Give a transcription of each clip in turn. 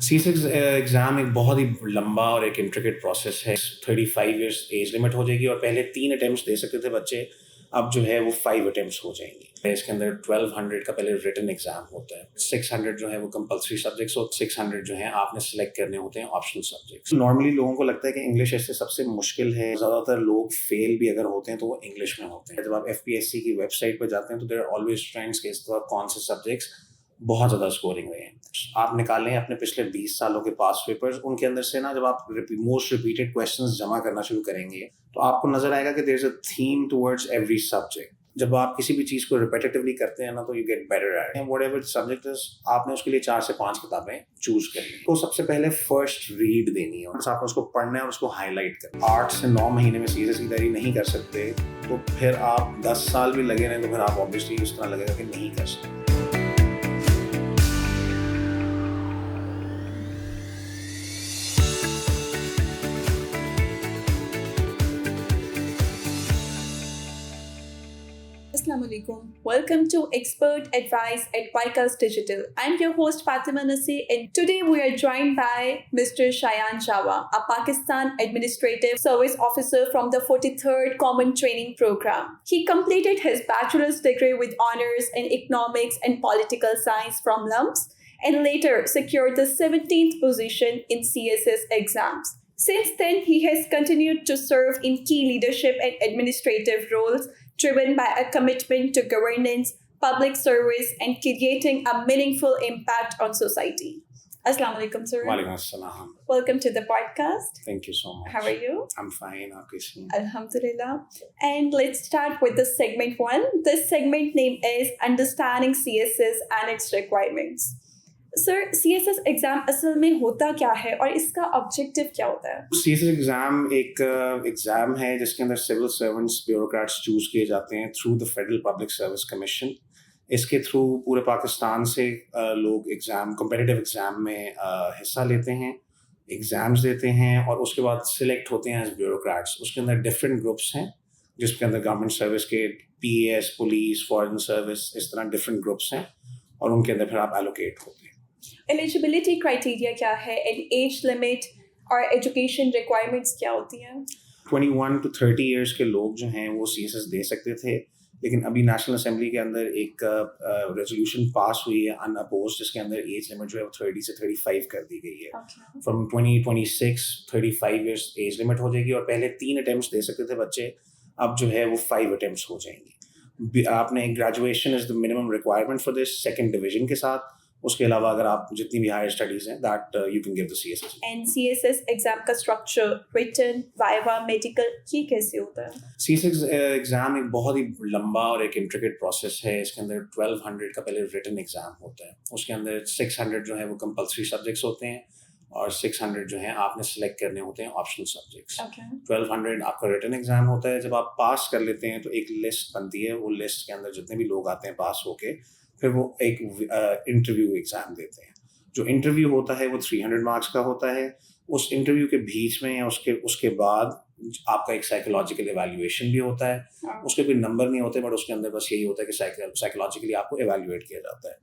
C six exam एक बहुत ही लंबा और एक इंट्रिकेट प्रोसेस है। 35 इयर्स एज लिमिट हो जाएगी और पहले 3 अटेम्प्ट्स दे सकते थे बच्चे, अब जो है वो 5 अटेम्प्ट्स हो जाएंगे। इसके अंदर 1200 का पहले रिटन एग्जाम होता है, 600 जो है वो कंपलसरी सब्जेक्ट्स और 600 जो है आपने सेलेक्ट करने होते हैं ऑप्शनल सब्जेक्ट्स। नॉर्मली लोगों को लगता है कि इंग्लिश ऐसे सबसे मुश्किल है, ज़्यादातर लोग फेल भी अगर होते हैं तो वो इंग्लिश में होते हैं। जब आप FPSC की वेबसाइट पर जाते हैं तो देयर आर ऑलवेज ट्रेंड्स के इस दौरान कौन से सब्जेक्ट्स बहुत ज़्यादा स्कोरिंग रहे हैं। आप निकालें अपने पिछले 20 सालों के पास पेपर्स, उनके अंदर से ना जब आप मोस्ट रिपीटेड क्वेश्चंस जमा करना शुरू करेंगे तो आपको नजर आएगा कि there is a theme towards every subject. जब आप किसी भी चीज़ को रिपीटेटिवली करते हैं ना तो you get better at it. Whatever subject is, आपने उसके लिए 4 से 5 किताबें चूज करनी। तो सबसे पहले फर्स्ट रीड देनी है, और आपको उसको पढ़ना है और उसको हाईलाइट करना है। 8 से 9 महीने में सीरियस की तैयारी नहीं कर सकते तो फिर आप 10 साल भी लगे रहें तो फिर आप ऑब्वियसली इस तरह लगेगा कि नहीं कर सकते। Assalamualaikum. Welcome to Expert Advice at Vikas Digital. I'm your host Fatima Nasi, and today we are joined by Mr. Shayan Jawa, a Pakistan Administrative Service Officer from the 43rd Common Training Program. He completed his bachelor's degree with honors in economics and political science from LUMS, and later secured the 17th position in CSS exams. Since then, he has continued to serve in key leadership and administrative roles, driven by a commitment to governance, public service, and creating a meaningful impact on society. Assalamu alaikum, sir. Walaikum assalam. Welcome to the podcast. Thank you so much. How are you? I'm fine. Aap kaise hain? Alhamdulillah. And let's start with the segment 1. This segment name is Understanding CSS and its Requirements. Sir CSS exam असल में होता क्या है और इसका objective क्या होता है? CSS एग्जाम एक एग्जाम है जिसके अंदर सिविल सर्वेंट्स, ब्यूरोक्रेट्स चूज किए जाते हैं through the federal public service commission. इसके थ्रू पूरे पाकिस्तान से लोग एग्जाम, कॉम्पिटिटिव एग्जाम में हिस्सा लेते हैं, एग्जाम्स देते हैं और उसके बाद सिलेक्ट होते हैं एज ब्यूरोक्रेट्स। उसके अंदर डिफरेंट ग्रुप्स हैं जिसके अंदर गवर्नमेंट सर्विस के PAS, पुलिस, फॉरेन सर्विस, इस तरह डिफरेंट ग्रुप्स हैं और उनके अंदर फिर आप एलोकेट होते हैं। एलिजिबिलिटी क्राइटेरिया क्या है, एज लिमिट और एजुकेशन रिक्वायरमेंट्स क्या होती हैं? 21 to 30 इयर्स के लोग जो हैं वो CSS दे सकते थे, लेकिन अभी नेशनल असेंबली के अंदर एक रेजोल्यूशन पास हुई है अनअपोज्ड, जिसके अंदर एज लिमिट जो है वो 30 से 35 कर दी गई है। फ्रॉम 2026 35 इयर्स एज लिमिट हो जाएगी और पहले 3 अटेम्प्ट्स दे सकते थे बच्चे, अब जो है वो 5 अटेम्प्ट्स हो जाएंगे। आपने graduation is the minimum requirement for this, second division के साथ। उसके अलावा अगर आप जितनी भी हायर स्टडीज हैं that you can give the CSS। And CSS exam का स्ट्रक्चर, रिटन, वाइवा, मेडिकल, ये कैसे होता है? CSS एग्जाम एक बहुत ही लंबा और एक इंट्रिकेट प्रोसेस है। इसके अंदर 1200 का पहले रिटन एग्जाम होता है, उसके अंदर 600 जो है वो कंपलसरी सब्जेक्ट्स होते हैं और 600 जो है आपने सेलेक्ट करने होते हैं ऑप्शनल सब्जेक्ट्स। 1200 आपका रिटन एग्जाम होता है। जब आप पास कर लेते हैं तो एक लिस्ट बनती है, वो लिस्ट के अंदर जितने भी लोग आते हैं पास होके फिर वो एक इंटरव्यू एग्ज़ाम देते हैं। जो इंटरव्यू होता है वो 300 मार्क्स का होता है। उस इंटरव्यू के बीच में या उसके बाद आपका एक साइकोलॉजिकल एवेल्युएशन भी होता है। उसके कोई नंबर नहीं होते, बट उसके अंदर बस यही होता है कि साइकोलॉजिकली आपको एवेल्युएट किया जाता है।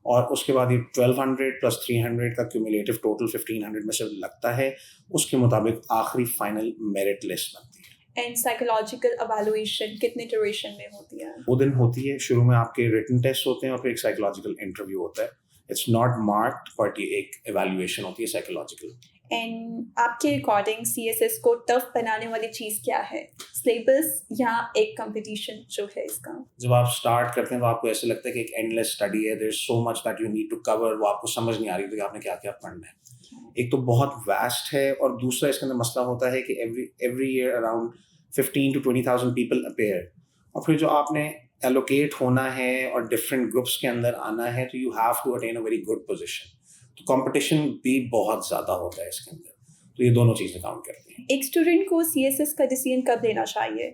और उसके बाद ये 1200 प्लस 300 का क्यूमुलेटिव टोटल 1500 में से लगता है। उसके मुताबिक आखिरी फाइनल मेरिट लिस्ट बनती है। एंड साइकोलॉजिकल एवेल्युएशन कितने ड्यूरेशन में होती है? 2 दिन होती है। शुरू में आपके रिटन टेस्ट होते हैं और फिर एक साइकोलॉजिकल इंटरव्यू होता है। इट्स नॉट मार्क्ड, बट ये एक एवेल्युएशन होती है साइकोलॉजिकल। एंड आपके अकॉर्डिंग CSS को टफ बनाने वाली चीज़ क्या है, सिलेबस या एक कंपटीशन जो है इसका? जब आप स्टार्ट करते हैं तो आपको ऐसे लगता है कि एक एंडलेस स्टडी है, there is so much that you need to cover. वो आपको समझ नहीं आ रही थी कि आपने क्या क्या पढ़ना है। एक तो बहुत वास्ट है और दूसरा इसके अंदर मसला होता है कि every year around 15 to 20,000 people appear, और फिर जो आपने एलोकेट होना है और डिफरेंट ग्रुप्स के अंदर आना है तो you have to attain a very good position. तो कंपटीशन भी बहुत ज़्यादा होता है इसके अंदर, तो ये दोनों चीज़ें काउंट करती हैं। एक स्टूडेंट को CSS का डिसीजन कब लेना चाहिए?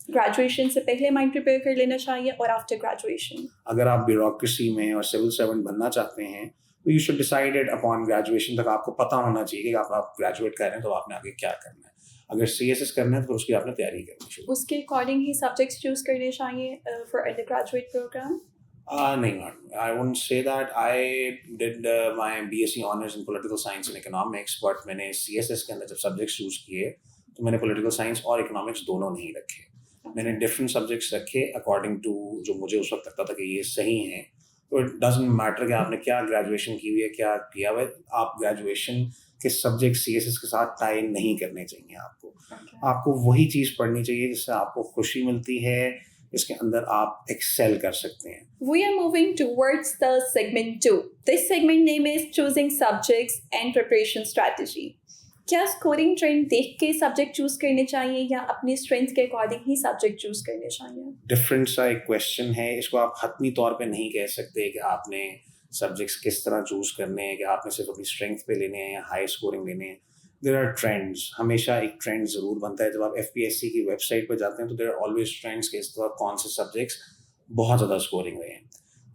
ग्रेजुएशन से पहले माइंड प्रिपेयर कर लेना चाहिए और आफ्टर ग्रेजुएशन? अगर आप ब्यूरोक्रेसी में और सिविल सर्वेंट बनना चाहते हैं तो you should decided upon graduation तक। आपको पता होना चाहिए कि आप ग्रेजुएट कर रहे हैं तो आपने आगे क्या करना है। अगर CSS करना है तो उसकी आपने तैयारी करनी चाहिए। उसके अकॉर्डिंग ही सब्जेक्ट्स चूज करने चाहिए फॉर अंडर ग्रेजुएट प्रोग्राम। نہیں, I wouldn't say that. I did my BSc honors in political science and economics, but میں نے CSS کے اندر جب سبجیکٹس چوز کیے تو میں نے پولیٹیکل سائنس اور اکنامکس دونوں نہیں رکھے. میں نے ڈفرینٹ سبجیکٹس رکھے اکارڈنگ ٹو جو مجھے اس وقت لگتا تھا کہ یہ صحیح ہیں. تو اٹ ڈزنٹ میٹر کہ آپ نے کیا گریجویشن کی ہوئی ہے, کیا کیا ہوا ہے, آپ گریجویشن کے سبجیکٹ CSS کے ساتھ ٹائی نہیں کرنے چاہیے. آپ کو وہی چیز پڑھنی چاہیے جس سے آپ کو خوشی ملتی ہے, اس کے اندر آپ ایکسیل کر سکتے ہیں. We are moving towards the segment 2. This segment name is choosing subjects and preparation strategy. کیا اسکورنگ ٹرینڈ دیکھ کے سبجیکٹ چوز کرنے چاہیے یا اپنی اسٹرینتھ کے اکارڈنگ ہی سبجیکٹ چوز کرنے چاہیے؟ ڈفرینٹ سا ایک کویشچن ہے, اس کو آپ حتمی طور پہ نہیں کہہ سکتے کہ آپ نے سبجیکٹس کس طرح چوز کرنے ہیں, کہ آپ نے صرف اپنی اسٹرینتھ پہ لینے ہیں یا ہائی اسکورنگ لینے ہیں. دیر آر ٹرینڈز, ہمیشہ ایک ٹرینڈ ضرور بنتا ہے. جب آپ FPSC کی ویب سائٹ پہ جاتے ہیں تو دیر آر آلویز ٹرینڈس کہ اس طرح کون سے سبجیکٹس بہت زیادہ اسکورنگ رہے ہیں.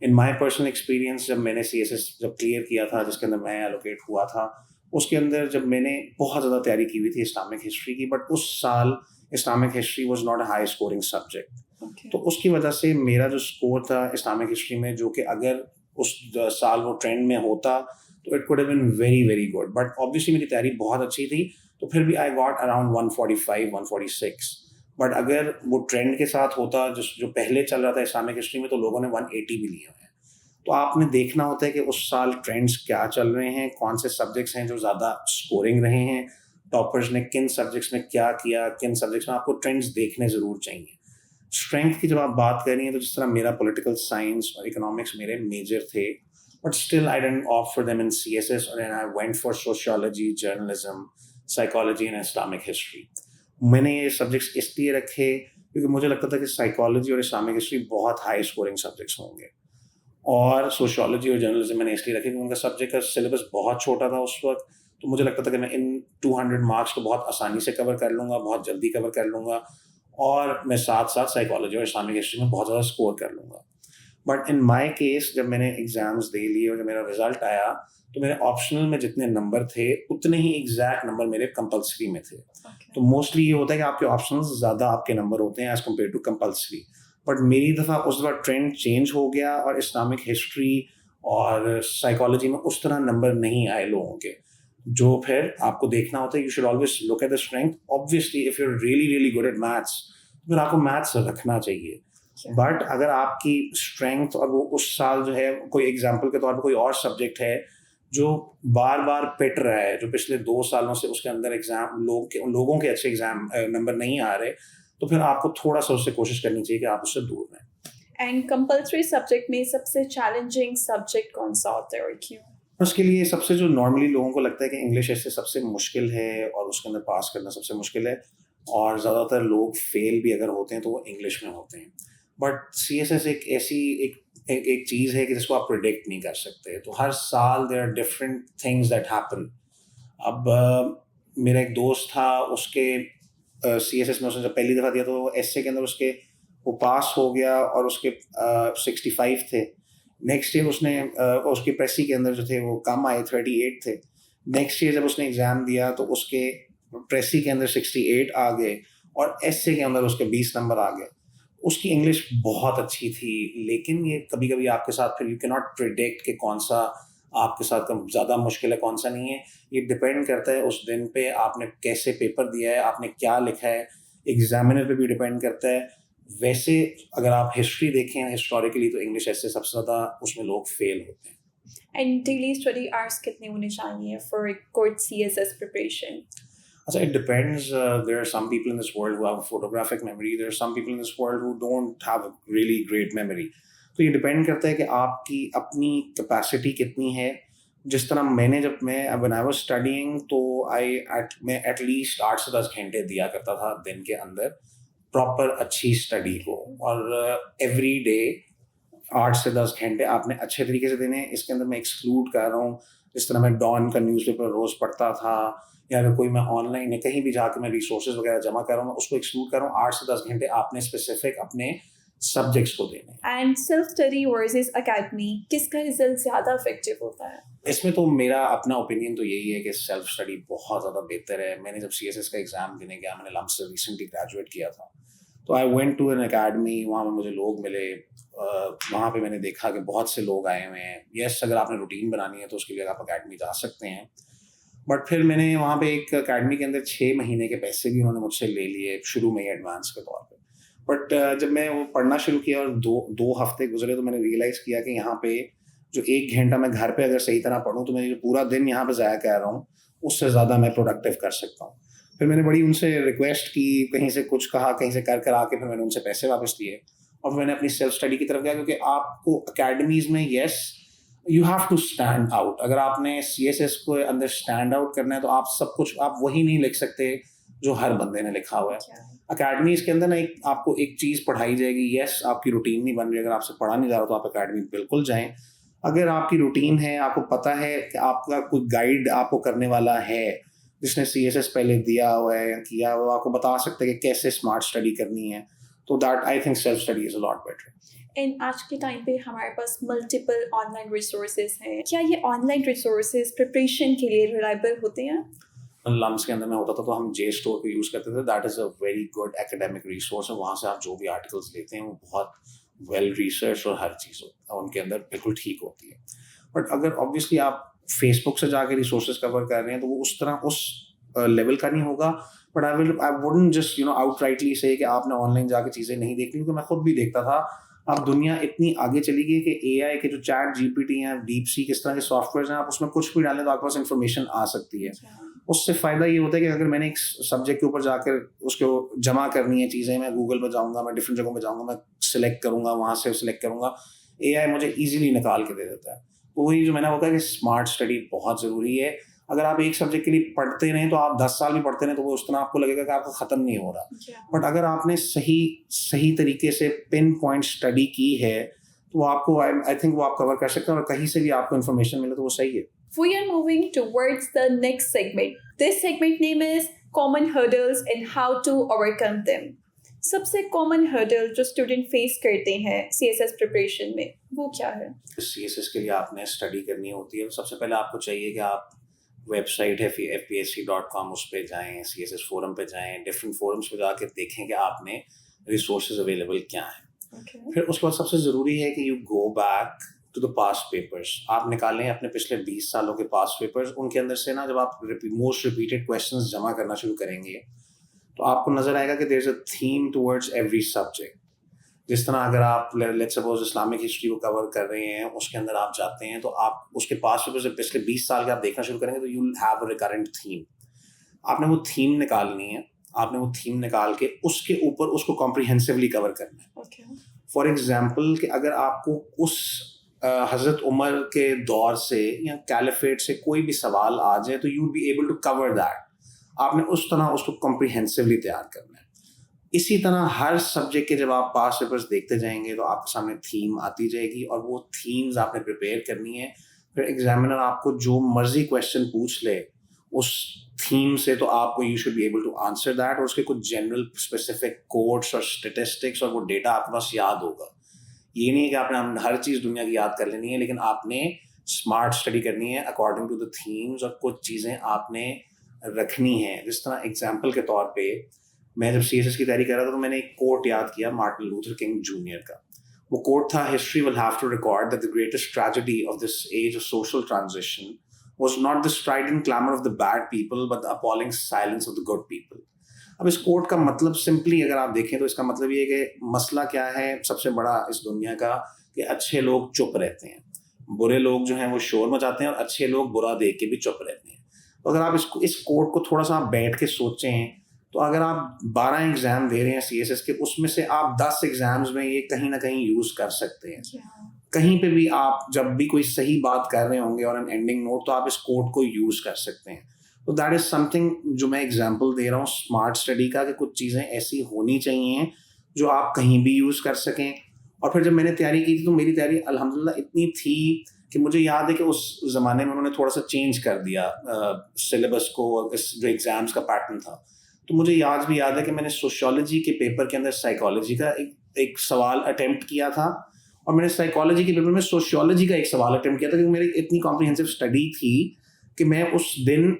ان مائی پرسنل ایکسپیرینس جب میں نے CSS جب کلیئر کیا تھا, جس کے اندر میں الوکیٹ ہوا تھا, اس کے اندر جب میں نے بہت زیادہ تیاری کی ہوئی تھی اسلامک ہسٹری کی, بٹ اس سال Islamic history was not a high scoring subject. تو اس کی وجہ سے میرا جو اسکور تھا اسلامک ہسٹری میں, جو کہ اگر اس سال وہ ٹرینڈ میں ہوتا تو it could have been very very good, but obviously میری تیاری بہت اچھی تھی تو پھر بھی آئی گاٹ اراؤنڈ 145 146. بٹ اگر وہ ٹرینڈ کے ساتھ ہوتا جو پہلے چل رہا تھا اسلامک ہسٹری میں, تو لوگوں نے 180 بھی لیے ہوئے ہیں. تو آپ نے دیکھنا ہوتا ہے کہ اس سال ٹرینڈس کیا چل رہے ہیں, کون سے سبجیکٹس ہیں جو زیادہ اسکورنگ رہے ہیں, ٹاپرز نے کن سبجیکٹس میں کیا کیا, کن سبجیکٹس میں آپ کو ٹرینڈس دیکھنے ضرور چاہیے. اسٹرینتھ کی جب آپ بات کر رہی ہیں تو جس طرح میرا پولیٹیکل سائنس اور اکنامکس میرے میجر تھے, but still I didn't opt for them in CSS, اور I went for sociology, journalism, psychology and Islamic history. میں نے یہ سبجیکٹس اس لیے رکھے کیونکہ مجھے لگتا تھا کہ سائیکالوجی اور اسلامک ہسٹری بہت ہائی اسکورنگ سبجیکٹس ہوں گے, اور سوشیولوجی اور جرنلزم میں نے اس لیے رکھے کیونکہ ان کا سبجیکٹ کا سلیبس بہت چھوٹا تھا اس وقت. تو مجھے لگتا تھا کہ میں ان 200 مارکس کو بہت آسانی سے کور کر لوں گا, بہت جلدی کور کر لوں گا, اور میں ساتھ ساتھ سائیکالوجی اور اسلامک ہسٹری میں بہت زیادہ اسکور کر لوں گا. بٹ ان مائی کیس جب میں نے ایگزامس دے لیے اور جب میرا رزلٹ آیا تو میرے آپشنل میں جتنے نمبر تھے اتنے ہی ایگزیکٹ نمبر میرے کمپلسری میں تھے. تو موسٹلی یہ ہوتا ہے کہ آپ کے آپشنل زیادہ آپ کے نمبر ہوتے ہیں as compared to compulsory. But میری دفعہ اس دفعہ ٹرینڈ چینج ہو گیا, اور اسلامک ہسٹری اور سائیکالوجی میں اس طرح نمبر نہیں آئے لوگوں کے, جو پھر آپ کو دیکھنا ہوتا ہے. You should always look at the strength. Obviously if you are really really good at maths تو پھر آپ کو میتھس رکھنا چاہیے. بٹ اگر آپ کی اسٹرینتھ اور وہ اس سال جو ہے, کوئی ایگزامپل کے طور پہ کوئی اور سبجیکٹ ہے جو بار بار پٹ رہا ہے, جو پچھلے 2 سالوں سے اس کے اندر ایگزام لوگوں کے اچھے ایگزام نمبر نہیں آ رہے, تو پھر آپ کو تھوڑا سا اس سے کوشش کرنی چاہیے کہ آپ اس سے دور رہیں. اینڈ کمپلسری سبجیکٹ میں سب سے چیلنجنگ سبجیکٹ کون سا ہوتا ہے اور کیوں؟ اس کے لیے سب سے جو نارملی لوگوں کو لگتا ہے کہ انگلش ایسے سب سے مشکل ہے اور اس کے اندر پاس کرنا سب سے مشکل ہے, اور زیادہ تر لوگ فیل بھی اگر ہوتے ہیں تو وہ انگلش میں ہوتے ہیں. بٹ CSS ایک ایسی ایک چیز ہے کہ جس کو آپ پریڈکٹ نہیں کر سکتے. تو ہر سال there are different things that happen. اب میرا ایک دوست تھا, اس کے CSS میں اس نے جب پہلی دفعہ دیا تو ایسے کے اندر اس کے وہ پاس ہو گیا اور اس کے 65 تھے. نیکسٹ ایئر اس نے اس کی پریسی کے اندر جو تھے وہ کم آئے, 38 تھے. نیکسٹ ایئر جب اس نے ایگزام دیا تو اس کے پریسی کے اندر 68 آ گئے, اور ایسے کے اندر اس کے 20 نمبر آ گئے. اس کی انگلش بہت اچھی تھی, لیکن یہ کبھی کبھی آپ کے ساتھ پھر یو کی ناٹ پریڈکٹ کہ کون سا آپ کے ساتھ زیادہ مشکل ہے کون سا نہیں ہے. یہ ڈپینڈ کرتا ہے اس دن پہ آپ نے کیسے پیپر دیا ہے, آپ نے کیا لکھا ہے, ایگزامینر پہ بھی ڈپینڈ کرتا ہے. ویسے اگر آپ ہسٹری دیکھیں ہسٹوریکلی تو انگلش ایسے سب سے زیادہ اس میں لوگ فیل ہوتے ہیں. اینڈ ڈیلی اسٹڈی آورس کتنے ہونے چاہیے for good CSS preparation? So it depends. There are some people in this world who have a photographic memory. There are some people in this world who don't have a really great memory. تو یہ depend کرتا ہے کہ آپ کی اپنی capacity کتنی ہے. جس طرح میں نے جب میں when I was studying تو میں ایٹ لیسٹ 8 سے 10 گھنٹے دیا کرتا تھا دن کے اندر پراپر اچھی اسٹڈی کو, اور ایوری ڈے 8 سے 10 گھنٹے آپ نے اچھے طریقے سے دینے. اس کے اندر میں ایکسکلوڈ کر رہا ہوں جس طرح میں ڈان کا نیوز پیپر روز پڑھتا تھا, یا اگر کوئی میں آن لائن یا کہیں بھی جا کے میں ریسورسز وغیرہ جمع کر رہا ہوں, میں اس کو ایکسکلوڈ کر رہا ہوں. 8 سے 10 گھنٹے آپ نے اسپیسیفک اپنے سبجیکٹس کو دینے. And self study versus academy, کس کا رزلٹ زیادہ افیکٹو ہوتا ہے؟ اس میں تو میرا اپنا اوپینین تو یہی ہے کہ سیلف اسٹڈی بہت زیادہ بہتر ہے. میں نے جب CSS کا ایگزام دینے گیا, میں نے لمپ سے ریسنٹلی گریجویٹ کیا تھا, تو I went to an academy, وہاں پہ مجھے لوگ ملے, وہاں پہ میں نے دیکھا کہ بہت سے لوگ آئے ہوئے ہیں. یس, اگر آپ نے روٹین بنانی ہے تو اس کے لیے آپ اکیڈمی جا سکتے ہیں, بٹ پھر میں نے وہاں پہ ایک اکیڈمی کے اندر 6 مہینے کے پیسے بھی انہوں نے مجھ سے لے لیے شروع میں ہی ایڈوانس کے طور پہ. بٹ جب میں وہ پڑھنا شروع کیا اور دو ہفتے گزرے تو میں نے ریئلائز کیا کہ یہاں پہ جو 1 گھنٹہ میں گھر پہ اگر صحیح طرح پڑھوں تو میں جو پورا دن یہاں پہ ضائع کر رہا ہوں اس سے زیادہ میں پروڈکٹیو کر سکتا ہوں. پھر میں نے بڑی ان سے ریکویسٹ کی, کہیں سے کچھ کہا, کہیں سے کر آ کے پھر میں نے ان سے پیسے واپس لیے اور پھر میں نے اپنی سیلف اسٹڈی کی طرف گیا, کیونکہ آپ کو اکیڈمیز میں yes you have to stand out. اگر آپ نے CSS کو اندر اسٹینڈ آؤٹ کرنا ہے تو آپ سب کچھ آپ وہی نہیں لکھ سکتے جو ہر بندے نے لکھا ہوا ہے. اکیڈمیز کے اندر نا آپ کو ایک چیز پڑھائی جائے گی. یس, آپ کی روٹین نہیں بن رہی, اگر آپ سے پڑھا نہیں جا رہا تو آپ اکیڈمی بالکل جائیں. اگر آپ کی روٹین ہے, آپ کو پتہ ہے کہ آپ کا کوئی گائیڈ آپ کو کرنے والا ہے جس نے CSS پہلے دیا ہوا ہے یا کیا ہوا, آپ کو بتا سکتے ہیں کہ کیسے اسمارٹ اسٹڈی کرنی ہے, تو that I think self study is a lot better. And آج کے ٹائم پہ ہمارے پاس ملٹیپل آن لائن ریسورسز ہیں. کیا یہ آن لائن ریسورسز پریپریشن کے لیے ریلائبل ہوتے ہیں؟ لمس کے اندر میں ہوتا تھا تو ہم JSTOR کو یوز کرتے تھے. That is a very good academic resource ہے. وہاں سے آپ جو بھی آرٹیکلس لیتے ہیں وہ بہت ویل ریسرچ اور ہر چیز ان کے اندر بالکل ٹھیک ہوتی ہے. بٹ اگر آبویسلی آپ فیس بک سے جا کے ریسورسز کور کر رہے ہیں تو وہ اس طرح اس لیول کا نہیں ہوگا. But I wouldn't just out rightly سے کہ آپ نے آن لائن جا کے چیزیں نہیں دیکھنی, کیونکہ میں خود بھی دیکھتا تھا. اب دنیا اتنی آگے چلی گئی کہ AI کے جو چیٹ GPT ہیں, ڈیپ سیک, اس طرح کے سافٹ ویئرز ہیں, آپ اس میں کچھ بھی ڈالیں تو آپ کے پاس انفارمیشن آ سکتی ہے. اس سے فائدہ یہ ہوتا ہے کہ اگر میں نے ایک سبجیکٹ کے اوپر جا کر اس کو جمع کرنی ہے چیزیں, میں گوگل پہ جاؤں گا, میں ڈفرینٹ جگہوں پہ جاؤں گا, میں سلیکٹ کروں گا, وہاں سے سلیکٹ کروں گا, AI مجھے ایزیلی نکال کے دے دیتا ہے. تو وہی جو میں نے بتایا کہ اسمارٹ اسٹڈی بہت ضروری ہے. اگر آپ ایک سبجیکٹ کے لیے پڑھتے رہیں تو آپ 10 سال بھی پڑھتے رہیں تو وہ اس طرح آپ کو لگے گا کہ آپ کو ختم نہیں ہو رہا. بٹ اگر آپ نے صحیح طریقے سے پن پوائنٹ اسٹڈی کی ہے تو آپ کو آئی تھنک وہ آپ کور کر سکتے ہیں, اور کہیں سے بھی آپ کو انفارمیشن ملے تو وہ صحیح ہے. We are moving towards the next segment. This segment name is Common Hurdles and How to Overcome Them. سب سے کامن ہرڈل جو اسٹوڈنٹ فیس کرتے ہیں CSS پریپریشن میں وہ کیا ہے؟ CSS کے لیے آپ نے اسٹڈی کرنی ہوتی ہے. سب سے پہلے آپ کو چاہیے کہ آپ ویب سائٹ ہے fpsc.com, اس پہ جائیں, CSS فورم پہ جائیں, ڈفرینٹ فورمس پہ جا کے دیکھیں کہ آپ نے ریسورسز اویلیبل کیا ہیں. پھر اس کے بعد سب سے ضروری ہے کہ you go back to the past papers. آپ نکالیں اپنے پچھلے 20 سالوں کے پاسٹ پیپرس. ان کے اندر سے نا جب آپ موسٹ ریپیٹیڈ کویشچنز جمع کرنا شروع کریں گے تو آپ کو نظر آئے گا کہ دیر از اے تھیم ٹورڈز ایوری سبجیکٹ. جس طرح اگر آپ لیٹس سپوز اسلامک ہسٹری کو کور کر رہے ہیں, اس کے اندر آپ جاتے ہیں تو آپ اس کے پاسٹ پیپر سے پچھلے 20 سال کے آپ دیکھنا شروع کریں گے تو you will have a recurrent theme. آپ نے وہ تھیم نکالنی ہے, آپ نے وہ تھیم نکال کے اس کے اوپر اس کو کمپریہنسولی کور کرنا ہے. فار ایگزامپل کہ اگر آپ کو اس حضرت عمر کے دور سے یا کیلیفیٹ سے کوئی بھی سوال آ جائے تو you will be able to cover that. آپ نے اس طرح اس کو کمپریہنسولی تیار کرنا ہے. اسی طرح ہر سبجیکٹ کے جب آپ پاس پیپرز دیکھتے جائیں گے تو آپ کے سامنے تھیم آتی جائے گی, اور وہ تھیمز آپ نے پریپیئر کرنی ہے. پھر ایگزامینر آپ کو جو مرضی کویشچن پوچھ لے اس تھیم سے تو آپ کو you should be able to answer that, اور اس کے کچھ جنرل اسپیسیفک کوڈس اور اسٹیٹسٹکس اور وہ ڈیٹا آپ کے پاس یاد ہوگا. یہ نہیں ہے کہ آپ نے ہر چیز دنیا کی یاد کر لینی ہے, لیکن آپ نے اسمارٹ اسٹڈی کرنی ہے اکارڈنگ ٹو دا تھیمز, اور کچھ چیزیں آپ نے رکھنی ہیں. جس طرح ایگزامپل کے طور پہ میں جب CSS کی تیاری کر رہا تھا تو میں نے ایک کوٹ یاد کیا مارٹن لوتھر کنگ جونیئر کا. وہ کوٹ تھا, history will have to record that the greatest tragedy of this age of social transition was not the strident clamour of the bad people but the appalling silence of the good people. اب اس کوٹ کا مطلب simply اگر آپ دیکھیں تو اس کا مطلب یہ ہے کہ مسئلہ کیا ہے سب سے بڑا اس دنیا کا, کہ اچھے لوگ چپ رہتے ہیں, برے لوگ جو ہیں وہ شور مچاتے ہیں, اور اچھے لوگ برا دیکھ کے بھی چپ رہتے ہیں. تو اگر آپ اس کوٹ کو تھوڑا سا بیٹھ کے سوچیں تو اگر آپ 12 ایگزام دے رہے ہیں CSS کے, اس میں سے آپ 10 ایگزامز میں یہ کہیں نہ کہیں یوز کر سکتے ہیں. کہیں پہ بھی آپ جب بھی کوئی صحیح بات کر رہے ہوں گے اور این اینڈنگ نوٹ تو آپ اس کوٹ کو یوز کر سکتے ہیں. تو دیٹ از سم تھنگ جو میں ایگزامپل دے رہا ہوں اسمارٹ اسٹڈی کا, کہ کچھ چیزیں ایسی ہونی چاہیے جو آپ کہیں بھی یوز کر سکیں. اور پھر جب میں نے تیاری کی تھی تو میری تیاری الحمدللہ اتنی تھی کہ مجھے یاد ہے کہ اس زمانے میں انہوں نے تھوڑا سا چینج کر دیا سلیبس کو, جو ایگزامس کا پیٹرن تھا. تو مجھے آج بھی یاد ہے کہ میں نے سوشیولوجی کے پیپر کے اندر سائیکالوجی کا ایک سوال اٹیمپٹ کیا تھا, اور میں نے سائیکالوجی کے پیپر میں سوشیولوجی کا ایک سوال اٹیمپٹ کیا تھا, کیونکہ میری اتنی کمپریہنسو اسٹڈی تھی کہ میں اس دن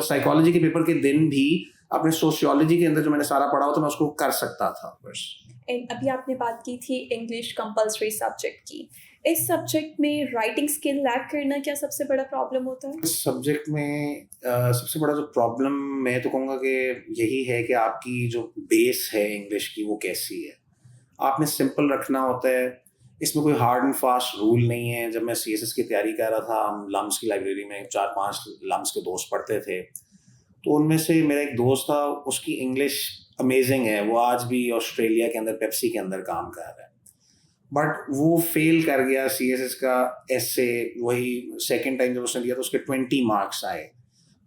سائیکالوجی کے پیپر کے دن بھی अपने सोशियोलॉजी के अंदर जो मैंने सारा पढ़ा हो तो मैं उसको कर सकता था बस. एंड अभी आपने बात की थी इंग्लिश कंपलसरी सब्जेक्ट की. इस सब्जेक्ट में राइटिंग स्किल लैक करना क्या सबसे बड़ा प्रॉब्लम होता है? इस सब्जेक्ट में सबसे बड़ा जो प्रॉब्लम मैं तो कहूँगा कि यही है कि आपकी जो बेस है इंग्लिश की वो कैसी है. आपने सिंपल रखना होता है. इसमें कोई हार्ड एंड फास्ट रूल नहीं है. जब मैं CSS की तैयारी कर रहा था, हम लम्स की लाइब्रेरी में 4-5 लम्स के दोस्त पढ़ते थे, तो उनमें से मेरा एक दोस्त था, उसकी इंग्लिश अमेजिंग है. वो आज भी ऑस्ट्रेलिया के अंदर पेप्सी के अंदर काम कर रहा है. बट वो फेल कर गया CSS का एसे. वही सेकेंड टाइम जब उसने दिया तो उसके 20 मार्क्स आए.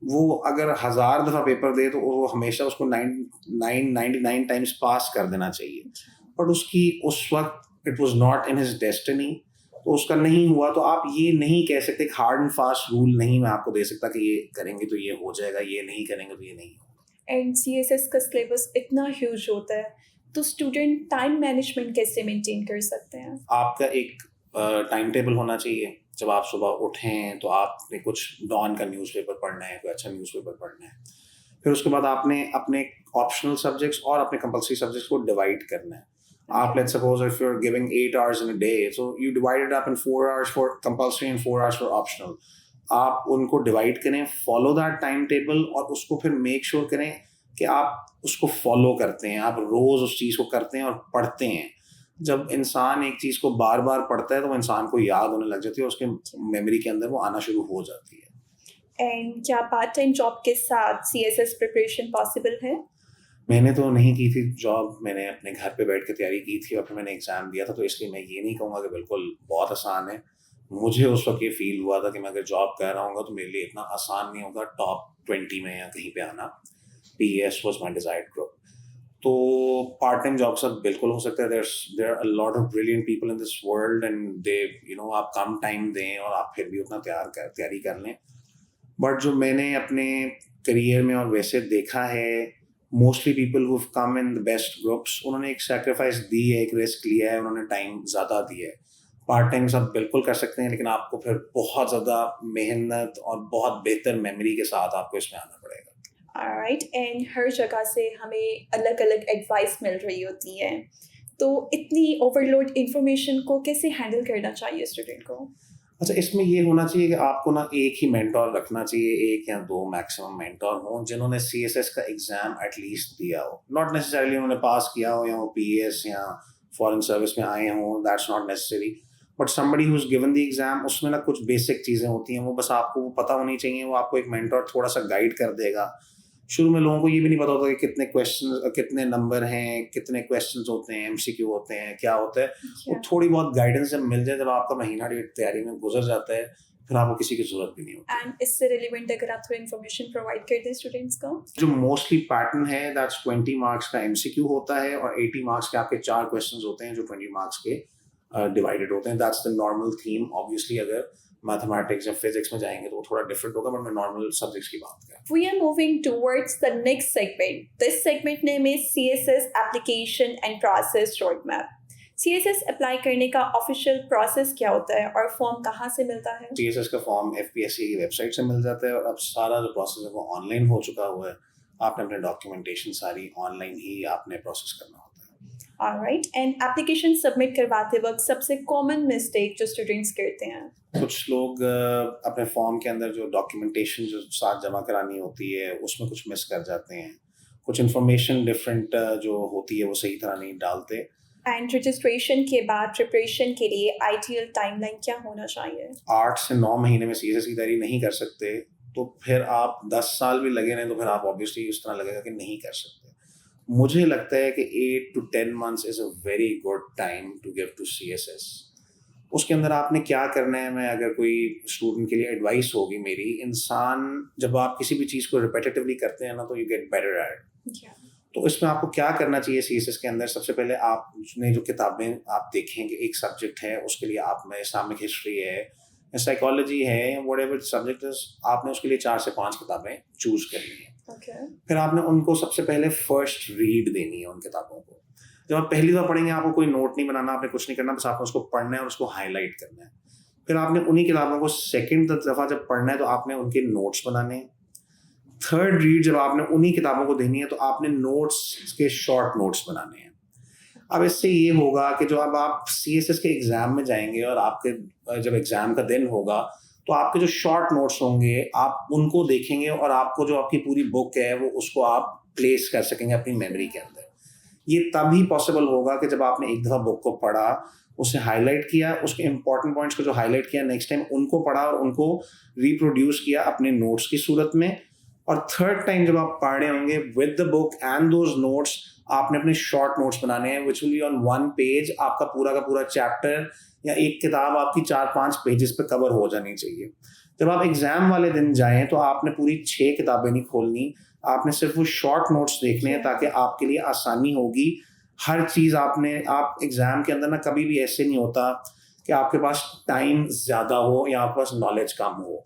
वो अगर 1000 दफ़ा पेपर दे तो वो हमेशा उसको 99 टाइम्स पास कर देना चाहिए. बट उसकी उस वक्त it was not in his destiny, तो उसका नहीं हुआ. तो आप ये नहीं कह सकते, हार्ड एंड फास्ट रूल नहीं मैं आपको दे सकता कि ये करेंगे तो ये हो जाएगा, ये नहीं करेंगे तो ये नहीं होगा. एंड CSS का सिलेबस इतना ह्यूज होता है, तो स्टूडेंट टाइम मैनेजमेंट कैसे मेंटेन कर सकते हैं? आपका एक टाइम टेबल होना चाहिए. जब आप सुबह उठें तो आपने कुछ डॉन का न्यूज़पेपर पढ़ना है, कोई अच्छा न्यूज़पेपर पढ़ना है. फिर उसके बाद आपने अपने ऑप्शनल सब्जेक्ट्स और अपने कंपल्सरी सब्जेक्ट्स को डिवाइड करना है. आप let's suppose if you are giving 8 hours in a day, so you divide it up in 4 hours for compulsory and 4 hours for optional. आप उनको डिवाइड करें, फॉलो दैट टाइम टेबल, और उसको फिर मेक श्योर करें कि आप उसको फॉलो करते हैं, आप रोज़ उस चीज़ को करते हैं और पढ़ते हैं. जब इंसान एक चीज़ को बार बार पढ़ता है तो वो इंसान को याद होने लग जाती है, उसके मेमोरी के अंदर वो आना शुरू हो जाती है. एंड क्या पार्ट टाइम जॉब के साथ CSS प्रिपरेशन पॉसिबल है? मैंने तो नहीं की थी जॉब. मैंने अपने घर पे बैठ के तैयारी की थी और फिर मैंने एग्ज़ाम दिया था, तो इसलिए मैं ये नहीं कहूँगा कि बिल्कुल बहुत आसान है. मुझे उस वक्त ये फील हुआ था कि मैं अगर जॉब कर रहा हूँगा तो मेरे लिए इतना आसान नहीं होगा टॉप 20 में या कहीं पे आना. PES was my desired group. तो पार्ट टाइम जॉब के साथ बिल्कुल हो सकता है. There are a lot of brilliant people in this world and they आप कम टाइम दें और आप फिर भी उतना तैयारी कर लें. बट जो मैंने अपने करियर में और वैसे देखा है, mostly people who have come in the best groups, उन्होंने एक सैक्रिफाइस दी है, एक रिस्क लिया है, उन्होंने टाइम ज़्यादा दिया है. पार्ट टाइम सब बिल्कुल कर सकते हैं, लेकिन आपको फिर बहुत ज़्यादा मेहनत और बहुत बेहतर मेमोरी के साथ आपको इसमें आना पड़ेगा. ऑलराइट. एंड हर जगह से हमें अलग अलग एडवाइस मिल रही होती है, तो इतनी ओवरलोड इंफॉर्मेशन को कैसे हैंडल करना चाहिए स्टूडेंट को? अच्छा, इसमें ये होना चाहिए कि आपको ना एक ही मेंटोर रखना चाहिए, 1 या 2 मैक्सिमम मेंटोर हों जिन्होंने CSS का एग्ज़ाम एटलीस्ट दिया हो. नॉट नेसेसरीली उन्होंने पास किया हो या वो PES या फॉरेन सर्विस में आए हों, that's not necessary. But somebody who is given the exam, उसमें ना कुछ बेसिक चीज़ें होती हैं, वो बस आपको वो पता होनी चाहिए. वो आपको एक मेंटोर थोड़ा सा गाइड कर देगा. शुरू में लोगों को ये भी नहीं पता होता कि कितने क्वेश्चन, कितने नंबर हैं, कितने क्वेश्चंस होते हैं, MCQ होते हैं, क्या होता है. वो थोड़ी बहुत गाइडेंस जब मिल जाए, जब आपका महीना डेढ़ तैयारी में गुजर जाता है, फिर आपको किसी की जरूरत भी नहीं होती. एंड इससे रिलेवेंट अगर आप थोड़ी इन्फॉर्मेशन प्रोवाइड कर दें स्टूडेंट्स को. जो मोस्टली पैटर्न है, दैट्स 20 मार्क्स का MCQ होता है और 80 मार्क्स के आपके 4 क्वेश्चंस होते हैं जो 20 मार्क्स के डिवाइडेड होते हैं. That's the normal theme. Obviously अगर मैथमेटिक्स या फिजिक्स में जाएंगे तो वो थोड़ा डिफरेंट होगा, बट मैं नॉर्मल सब्जेक्ट्स की बात कर रहा हूँ. We are moving towards the next segment. This segment name is CSS Application and Process Roadmap. CSS apply करने का ऑफिशियल प्रोसेस क्या होता है और फॉर्म कहाँ से मिलता है? CSS का फॉर्म FPSC की वेबसाइट से मिल जाता है और अब सारा जो प्रोसेस है वो ऑनलाइन हो चुका हुआ है. आपने अपने डॉक्यूमेंटेशन सारी ऑनलाइन ही आपने प्रोसेस करना होता है. ऑलराइट. एंड एप्लीकेशन सबमिट करवाते वक्त सबसे कॉमन मिस्टेक जो स्टूडेंट्स करते हैं? कुछ लोग अपने फॉर्म के अंदर जो डॉक्यूमेंटेशन जो साथ जमा करानी होती है उसमें कुछ मिस कर जाते हैं. कुछ इन्फॉर्मेशन डिफरेंट जो होती है वो सही तरह नहीं डालते. एंड रजिस्ट्रेशन के बाद प्रिपरेशन के लिए आइडियल टाइमलाइन क्या होना चाहिए? 8 से 9 महीने में CSS की तैयारी नहीं कर सकते तो फिर आप 10 साल भी लगे नहीं तो फिर आप ऑब्वियसली इस तरह लगेगा कि नहीं कर सकते. मुझे लगता है कि 8 to 10 months is a very good time to give to CSS. उसके अंदर आपने क्या करना है, मैं अगर कोई स्टूडेंट के लिए एडवाइस होगी मेरी, इंसान जब आप किसी भी चीज़ को रिपीटेटिवली करते हैं ना तो you get better at it. तो इसमें आपको क्या करना चाहिए CSS के अंदर? सबसे पहले आपने जो किताबें आप देखें कि एक सब्जेक्ट है उसके लिए आप में इस्लामिक हिस्ट्री है या साइकोलॉजी है, व्हाटएवर सब्जेक्ट है, आपने उसके लिए 4 से 5 किताबें चूज करनी है. फिर आपने उनको सबसे पहले फर्स्ट रीड देनी है उन किताबों को. जब आप पहली दफ़ा पढ़ेंगे आपको कोई नोट नहीं बनाना, आपने कुछ नहीं करना, बस आपने उसको पढ़ना है और उसको हाईलाइट करना है. फिर आपने उन्हीं किताबों को सेकंड दफ़ा जब पढ़ना है तो आपने उनके नोट्स बनाने हैं. थर्ड रीड जब आपने उन्हीं किताबों को देनी है तो आपने नोट्स के शॉर्ट नोट्स बनाने हैं. अब इससे ये होगा कि जो अब आप CSS के एग्ज़ाम में जाएंगे और आपके जब एग्ज़ाम का दिन होगा तो आपके जो शॉर्ट नोट्स होंगे आप उनको देखेंगे और आपको जो आपकी पूरी बुक है वो उसको आप प्लेस कर सकेंगे अपनी मेमोरी के अंदर. ये तभी पॉसिबल होगा कि जब आपने एक दफ़ा बुक को पढ़ा, उसे हाईलाइट किया, उसके इंपॉर्टेंट पॉइंट्स को जो हाईलाइट किया नेक्स्ट टाइम उनको पढ़ा और उनको रिप्रोड्यूस किया अपने नोट्स की सूरत में. और थर्ड टाइम जब आप पढ़ रहे होंगे with the book and those notes आपने अपने शॉर्ट नोट्स बनाने हैं which will be on one page. आपका पूरा का पूरा चैप्टर या एक किताब आपकी 4-5 पेजेस पे कवर हो जानी चाहिए. जब आप एग्ज़ाम वाले दिन जाएं तो आपने पूरी 6 किताबें नहीं खोलनी, आपने सिर्फ वो शॉर्ट नोट्स देखने हैं ताकि आपके लिए आसानी होगी. हर चीज़ आप एग्ज़ाम के अंदर ना कभी भी ऐसे नहीं होता कि आपके पास टाइम ज़्यादा हो या आपके पास नॉलेज कम हो.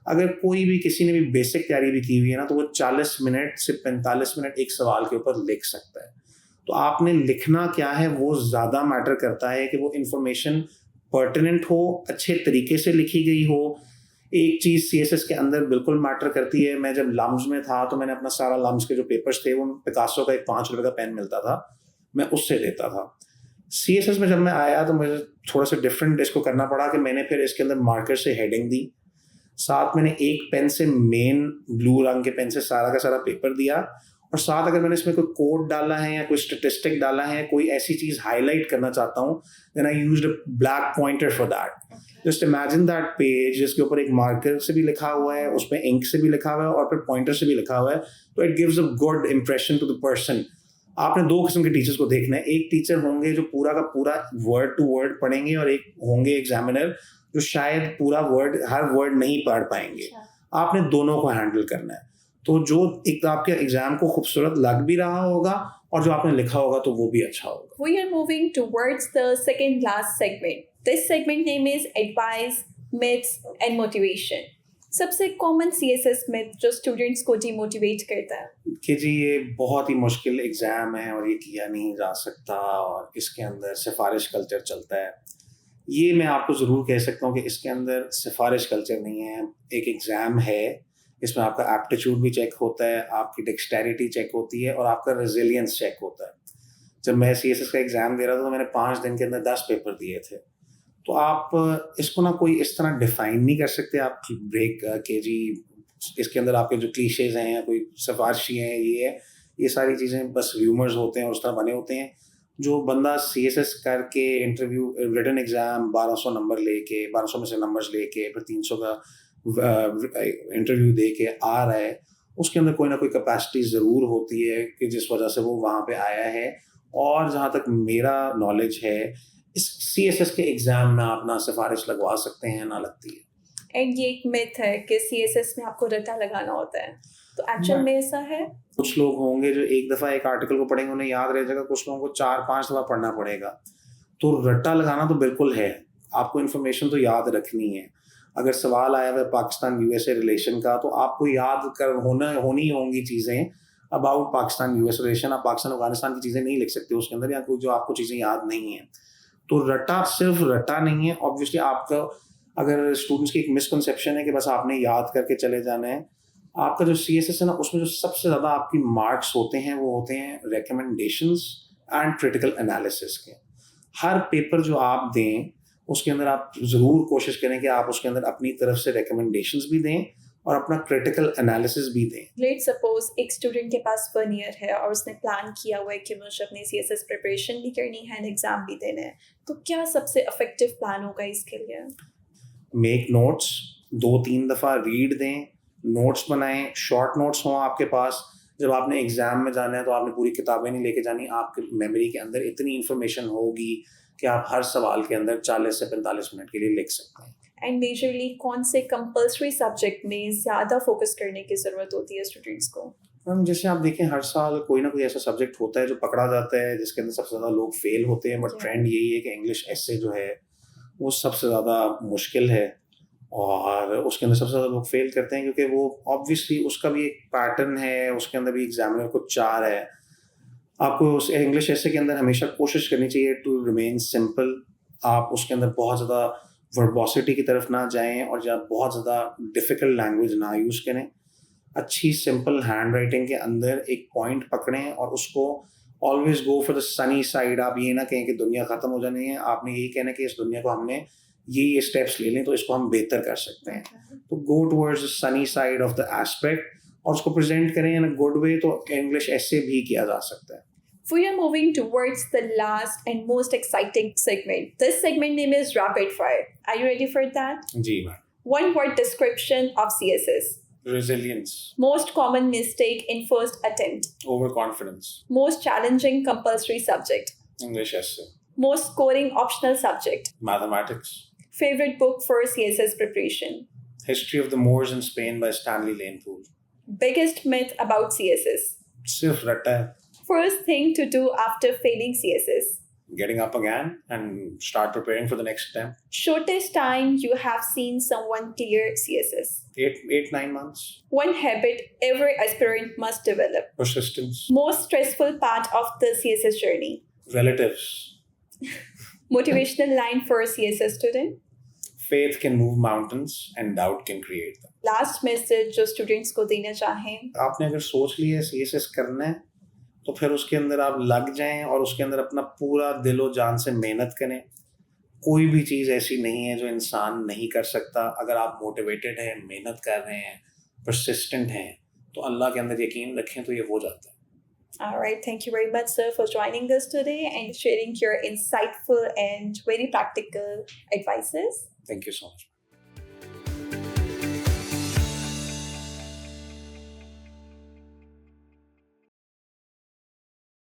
अगर कोई भी किसी ने भी बेसिक तैयारी भी की हुई है ना तो वो 40 मिनट से 45 मिनट एक सवाल के ऊपर लिख सकता है. तो आपने लिखना क्या है वो ज़्यादा मैटर करता है कि वो इंफॉर्मेशन पर्टिनेंट हो, अच्छे तरीके से लिखी गई हो. एक चीज़ CSS के अंदर बिल्कुल मैटर करती है. मैं जब लम्स में था तो मैंने अपना सारा लम्स के जो पेपर्स थे वो पिकासो का एक 5 रुपये का पेन मिलता था, मैं उससे देता था. CSS में जब मैं आया तो मुझे थोड़ा सा डिफरेंट इसको करना पड़ा कि मैंने फिर इसके अंदर मार्कर से हेडिंग दी, साथ मैंने एक पेन से मेन ब्लू रंग के पेन से सारा का सारा पेपर दिया और साथ अगर मैंने इसमें कोई कोड डाला है या कोई स्टेटिस्टिक डाला है, कोई ऐसी चीज़ हाईलाइट करना चाहता हूँ, then I used a black pointer for that. Just imagine that page जिसके ऊपर एक मार्कर से भी लिखा हुआ है, उसमें इंक से भी लिखा हुआ है और फिर पॉइंटर से भी लिखा हुआ है. तो it gives a good impression to the person. आपने 2 किस्म के टीचर्स को देखना है. एक टीचर होंगे जो पूरा का पूरा वर्ड टू वर्ड पढ़ेंगे और एक होंगे एग्जामिनर जो शायद पूरा हर वर्ड नहीं पढ़ पाएंगे. आपने दोनों को हैंडल करना है. तो जो एक आपके एग्जाम को खूबसूरत लग भी रहा होगा और जो आपने लिखा होगा तो वो भी अच्छा होगा. We are moving towards the second last segment. This segment name is advice, myths and motivation. सबसे कॉमन CSS myth जो स्टूडेंट्स को डिमोटिवेट करता है कि जी ये बहुत ही मुश्किल एग्ज़ाम है और ये किया नहीं जा सकता और इसके अंदर सिफारिश कल्चर चलता है. ये मैं आपको ज़रूर कह सकता हूँ कि इसके अंदर सिफारिश कल्चर नहीं है. एक एग्ज़ाम है, इसमें आपका एप्टीट्यूड भी चेक होता है, आपकी डेक्सटेरिटी चेक होती है और आपका रेजिलियंस चेक होता है. जब मैं CSS का एग्ज़ाम दे रहा था तो मैंने 5 दिन के अंदर 10 पेपर दिए थे. तो आप इसको ना कोई इस तरह डिफ़ाइन नहीं कर सकते आप ब्रेक के जी इसके अंदर आपके जो क्लीशेज़ हैं या कोई सिफारिशी हैं ये सारी चीज़ें बस र्यूमर्स होते हैं और उस तरह बने होते हैं. जो बंदा CSS करके इंटरव्यू रिटन एग्ज़ाम 1200 नंबर लेके 1200 में से नंबर्स लेके फिर 300 का इंटरव्यू दे के आ रहा है, उसके अंदर कोई ना कोई कैपेसिटी ज़रूर होती है कि जिस वजह से वो वहाँ पे आया है. और जहाँ तक मेरा नॉलेज है इस CSS के एग्ज़ाम में आप ना सिफारिश लगवा सकते हैं ना लगती है. एंड ये एक मिथ है कि CSS में आपको रट्टा लगाना होता है, तो एक्चुअल में ऐसा है? कुछ लोग होंगे जो एक दफ़ा एक आर्टिकल को पढ़ेंगे उन्हें याद रह जाएगा, कुछ लोगों को 4-5 दफ़ा पढ़ना पड़ेगा. तो रट्टा लगाना तो बिल्कुल है, आपको इन्फॉर्मेशन तो याद रखनी है. अगर सवाल आया हुआ है पाकिस्तान USA रिलेशन का तो आपको याद होनी होंगी चीज़ें अबाउट पाकिस्तान US रिलेशन. आप पाकिस्तान अफगानिस्तान की चीज़ें नहीं लिख सकते उसके अंदर या कोई जो आपको चीज़ें याद नहीं हैं. तो रट्टा सिर्फ रट्टा नहीं है. ऑब्वियसली आपका अगर स्टूडेंट्स की एक मिसकंसेप्शन है कि बस आपने याद करके चले जाना है. आपका जो CSS है ना उसमें जो सबसे ज़्यादा आपकी मार्क्स होते हैं वो होते हैं रिकमेंडेशंस एंड क्रिटिकल एनालिसिस के. हर पेपर जो आप दें उसके अंदर आप ज़रूर कोशिश करें कि आप उसके अंदर अपनी तरफ से रिकमेंडेशंस भी दें और अपना क्रिटिकल एनालिसिस भी दें. लेट्स सपोज एक स्टूडेंट के पास 1 ईयर है और उसने प्लान किया हुआ है कि मुझे अपनी CSS प्रिपरेशन भी करनी है एंड एग्जाम भी देने हैं, तो क्या सबसे इफेक्टिव प्लान होगा इसके लिए? मेक नोट्स, 2-3 दफ़ा रीड दें, नोट्स बनाएं, शॉर्ट नोट्स हों आपके पास. जब आपने एग्ज़ाम में जाना है तो आपने पूरी किताबें नहीं लेके जानी. आपकी मेमोरी के अंदर इतनी इन्फॉर्मेशन होगी कि आप हर सवाल के अंदर 40 से 45 मिनट के लिए लिख सकते हैं. एंड मेजरली कौन से कंपल्सरी सब्जेक्ट में ज़्यादा फोकस करने की ज़रूरत होती है स्टूडेंट्स को? मैम जैसे आप देखें हर साल कोई ना कोई ऐसा सब्जेक्ट होता है जो पकड़ा जाता है जिसके अंदर सबसे ज़्यादा लोग फेल होते हैं. बट ट्रेंड यही है कि इंग्लिश एसे जो है वो सबसे ज़्यादा मुश्किल है और उसके अंदर सबसे ज़्यादा लोग फेल करते हैं क्योंकि वो ऑब्वियसली उसका भी एक पैटर्न है, उसके अंदर भी एग्जामिनर को 4 है. आपको उस इंग्लिश एसे के अंदर हमेशा कोशिश करनी चाहिए टू रिमेन सिंपल. आप उसके अंदर बहुत ज़्यादा वर्बोसिटी की तरफ ना जाएं और जब बहुत ज़्यादा डिफ़िकल्ट लैंग्वेज ना यूज़ करें. اچھی سمپل ہینڈ رائٹنگ کے اندر ایک پوائنٹ پکڑیں اور اس کو always go for the sunny side. آپ یہ نہ کہیں کہ دنیا ختم ہو جانی ہے, آپ نے یہی کہنا کہ اس دنیا کو ہم نے یہ اسٹیپس لے لیں تو اس کو ہم بہتر کر سکتے ہیں. تو go towards the sunny side of the aspect اور اس کو پریزنٹ کریں ان اے گڈ وے, تو انگلش ایسے بھی کیا جا سکتا ہے. We are moving towards the last and most exciting segment. This segment name is Rapid Fire. Are you ready for that? G ma'am. One word description of CSS. Resilience. Most common mistake in first attempt. Overconfidence. Most challenging compulsory subject. English essay. Most scoring optional subject. Mathematics. Favorite book for CSS preparation. History of the Moors in Spain by Stanley Lane Poole. Biggest myth about CSS. صرف رٹا ہے. First thing to do after failing CSS. Getting up again and start preparing for the next attempt. Shortest time you have seen someone clear CSS. 9 months. One habit every aspirant must develop. Persistence. Most stressful part of the CSS journey. Relatives. Motivational line for a CSS student. Faith can move mountains and doubt can create them. Last message جو students کو دینا چاہیں. آپ نے اگر سوچ لی ہے CSS کرنا ہے تو پھر اس کے اندر آپ لگ جائیں اور اس کے اندر اپنا پورا دل و جان سے محنت کریں. کوئی بھی چیز ایسی نہیں ہے جو انسان نہیں کر سکتا. اگر آپ موٹیویٹڈ ہیں, محنت کر رہے ہیں, پرسسٹنٹ ہیں, تو اللہ کے اندر یقین رکھیں تو یہ ہو جاتا ہے. All right, thank you very much, sir, for joining us today and sharing your insightful and very practical advices. Thank you so much.